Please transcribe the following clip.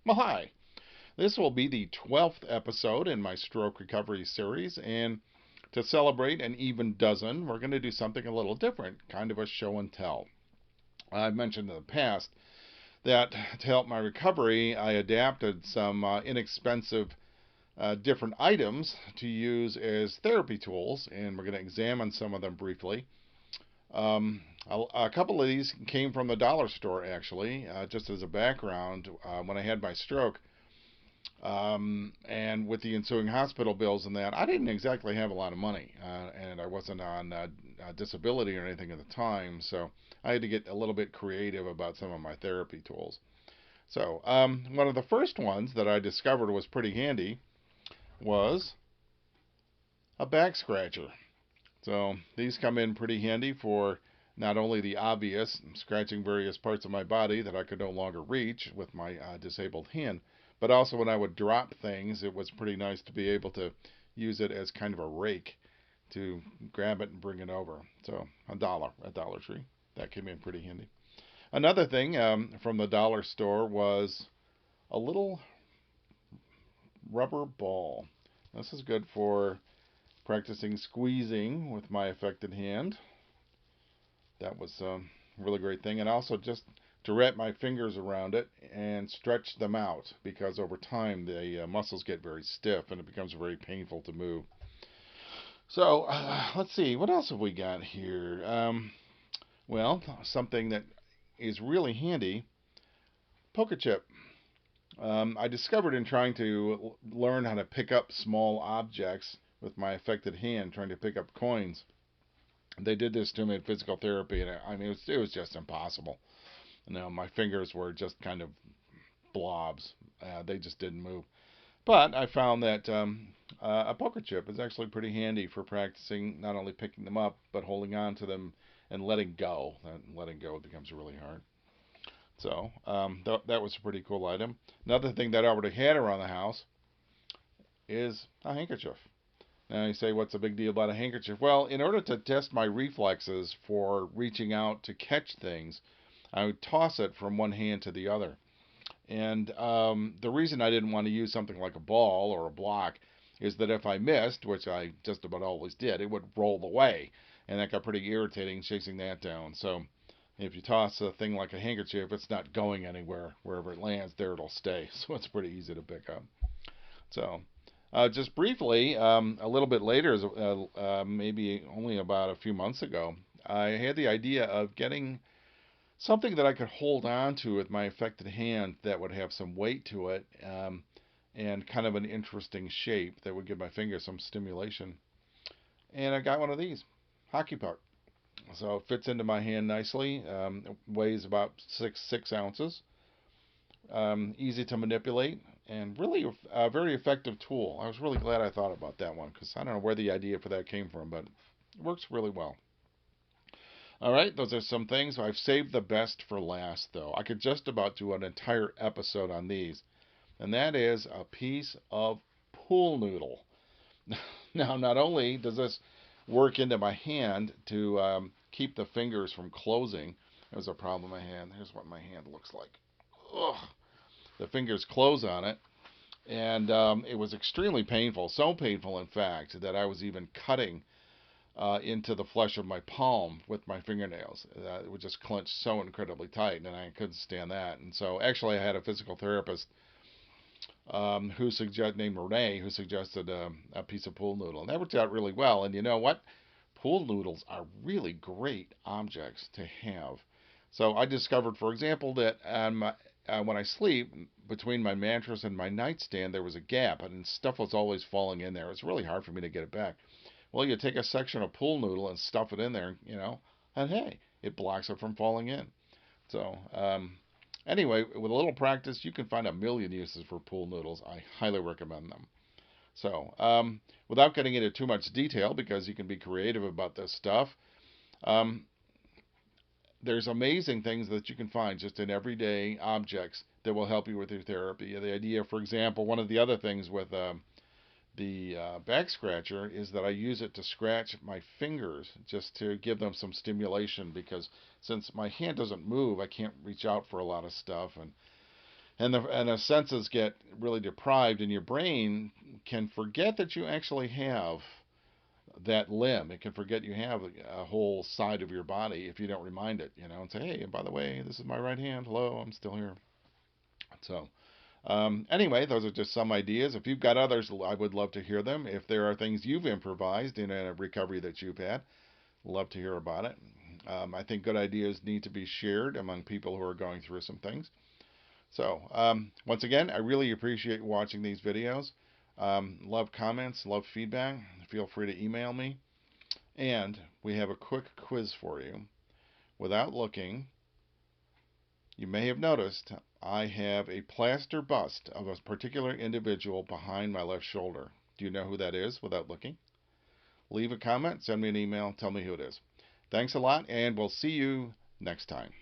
Well, hi. This will be the 12th episode in my stroke recovery series, and to celebrate an even dozen, we're going to do something a little different, kind of a show and tell. I've mentioned in the past that to help my recovery, I adapted some inexpensive different items to use as therapy tools, and we're going to examine some of them briefly. A couple of these came from the dollar store, actually. Just as a background, when I had my stroke, and with the ensuing hospital bills and that, I didn't exactly have a lot of money, and I wasn't on disability or anything at the time, so I had to get a little bit creative about some of my therapy tools. So, one of the first ones that I discovered was pretty handy was a back scratcher. So, these come in pretty handy for not only the obvious scratching various parts of my body that I could no longer reach with my disabled hand, but also when I would drop things, it was pretty nice to be able to use it as kind of a rake to grab it and bring it over. So at Dollar Tree, that came in pretty handy. Another thing from the dollar store was a little rubber ball. This is good for practicing squeezing with my affected hand. That was a really great thing. And also just to wrap my fingers around it and stretch them out because over time the muscles get very stiff and it becomes very painful to move. So let's see, what else have we got here? Well, something that is really handy, poker chip. I discovered in trying to learn how to pick up small objects with my affected hand, trying to pick up coins. They did this to me in physical therapy, and I mean, it was just impossible. My fingers were just kind of blobs. They just didn't move. But I found that a poker chip is actually pretty handy for practicing not only picking them up, but holding on to them and letting go. Letting go becomes really hard. So that was a pretty cool item. Another thing that I already had around the house is a handkerchief. Now you say, what's the big deal about a handkerchief? Well, in order to test my reflexes for reaching out to catch things, I would toss it from one hand to the other. And the reason I didn't want to use something like a ball or a block is that if I missed, which I just about always did, it would roll away. And that got pretty irritating chasing that down. So if you toss a thing like a handkerchief, it's not going anywhere. Wherever it lands, there it'll stay. So it's pretty easy to pick up. So just briefly, a little bit later, maybe only about a few months ago, I had the idea of getting something that I could hold on to with my affected hand that would have some weight to it, and kind of an interesting shape that would give my fingers some stimulation. And I got one of these, hockey puck. So it fits into my hand nicely. It weighs about six ounces. Easy to manipulate, and really a very effective tool. I was really glad I thought about that one because I don't know where the idea for that came from, but it works really well. All right, those are some things. I've saved the best for last, though. I could just about do an entire episode on these, and that is a piece of pool noodle. Now, not only does this work into my hand to keep the fingers from closing, there's a problem I had. Here's what my hand looks like. Ugh. The fingers close on it, and it was extremely painful. So painful, in fact, that I was even cutting into the flesh of my palm with my fingernails. It would just clench so incredibly tight, and I couldn't stand that. And so, actually, I had a physical therapist named Renee, who suggested a piece of pool noodle, and that worked out really well. And you know what? Pool noodles are really great objects to have. So I discovered, for example, that when I sleep, between my mattress and my nightstand, there was a gap, and stuff was always falling in there. It's really hard for me to get it back. Well, you take a section of pool noodle and stuff it in there, and hey, it blocks it from falling in. So, anyway, with a little practice, you can find a million uses for pool noodles. I highly recommend them. So, without getting into too much detail, because you can be creative about this stuff, um, there's amazing things that you can find just in everyday objects that will help you with your therapy. The idea, for example, one of the other things with the back scratcher is that I use it to scratch my fingers just to give them some stimulation because since my hand doesn't move, I can't reach out for a lot of stuff. And and the senses get really deprived, and your brain can forget that you actually have that limb. It can forget you have a whole side of your body if you don't remind it, and say, hey, by the way, this is my right hand. Hello, I'm still here. So, anyway, those are just some ideas. If you've got others, I would love to hear them. If there are things you've improvised in a recovery that you've had, love to hear about it. I think good ideas need to be shared among people who are going through some things. So, once again, I really appreciate watching these videos. Love comments, love feedback. Feel free to email me. And we have a quick quiz for you. Without looking, you may have noticed I have a plaster bust of a particular individual behind my left shoulder. Do you know who that is without looking? Leave a comment, send me an email, tell me who it is. Thanks a lot, and we'll see you next time.